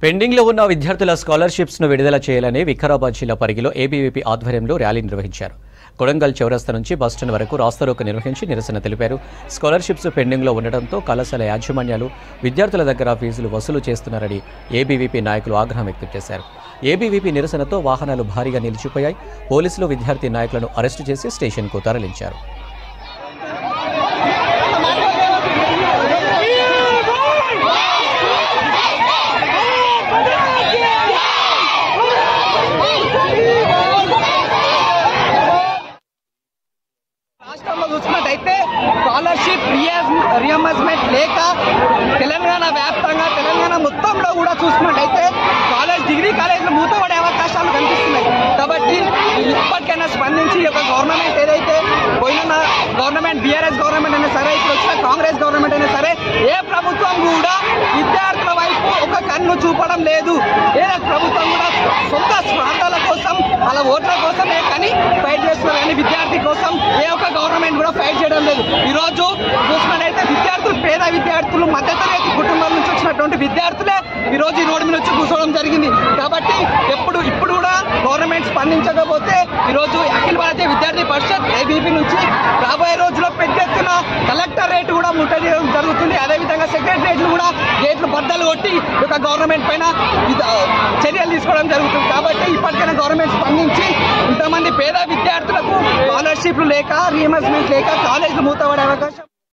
పెండింగ్లో ఉన్న విద్యార్థుల స్కాలర్షిప్స్ను విడుదల చేయాలని వికారాబాద్ జిల్లా పరిగిలో ఏబీవీపీ ఆధ్వర్యంలో ర్యాలీ నిర్వహించారు. కొడంగల్ చౌరస్తా నుంచి బస్టాండ్ వరకు రాస్తారోకో నిర్వహించి నిరసన తెలిపారు. స్కాలర్షిప్స్ పెండింగ్లో ఉండడంతో కళాశాల యాజమాన్యాలు విద్యార్థుల దగ్గర ఫీజులు వసూలు చేస్తున్నారని ఏబీవీపీ నాయకులు ఆగ్రహం వ్యక్తం చేశారు. ఏబీవీపీ నిరసనతో వాహనాలు భారీగా నిలిచిపోయాయి. పోలీసులు విద్యార్థి నాయకులను అరెస్టు చేసి స్టేషన్కు తరలించారు. రాష్ట్రంలో చూసుకున్నట్టయితే స్కాలర్షిప్ రియంబర్స్మెంట్ లేక తెలంగాణ వ్యాప్తంగా తెలంగాణ మొత్తంలో కూడా చూసుకున్నట్టయితే డిగ్రీ కాలేజీలు మూతపడే అవకాశాలు కనిపిస్తున్నాయి. కాబట్టి ఇప్పటికైనా స్పందించి ఒక గవర్నమెంట్ ఏదైతే పోయిన గవర్నమెంట్ బీఆర్ఎస్ గవర్నమెంట్ అయినా సరే, ఇప్పుడు వచ్చిన కాంగ్రెస్ గవర్నమెంట్ అయినా సరే, ఏ ప్రభుత్వం కూడా విద్యార్థుల వైపు ఒక కన్ను చూపడం లేదు. ఏదో ప్రభుత్వం కూడా సొంత స్వార్థాల కోసం వాళ్ళ ఓట్ల కోసమే కానీ ఫైట్ చేస్తున్నారు, కానీ విద్యార్థి కోసం ఏ ఒక్క గవర్నమెంట్ కూడా ఫైట్ చేయడం లేదు. ఈరోజు చూసుకున్నట్టయితే విద్యార్థులు, పేద విద్యార్థులు, మధ్యతరగతి కుటుంబాల నుంచి వచ్చినటువంటి విద్యార్థులే ఈరోజు ఈ రోడ్డు మీద వచ్చి కూర్చోవడం జరిగింది. కాబట్టి ఇప్పుడు కూడా గవర్నమెంట్ స్పందించకపోతే ఈరోజు అఖిల భారతీయ విద్యార్థి పరిషత్ ఏబీపీ నుంచి రాబోయే రోజుల్లో పెద్ద ఎత్తున కలెక్టరేట్ కూడా ముట్టడియడం జరుగుతుంది. అదేవిధంగా సెక్రటరేట్లు కూడా గేట్లు బద్దలు కొట్టి ఒక గవర్నమెంట్ పైన చర్యలు తీసుకోవడం జరుగుతుంది. కాబట్టి ఇప్పటికైనా గవర్నమెంట్ స్పందించి ఇంతమంది పేద విద్యార్థులకు స్కాలర్షిప్లు లేక రీఎంబర్స్మెంట్ లేక కాలేజీలు మూతపడే అవకాశం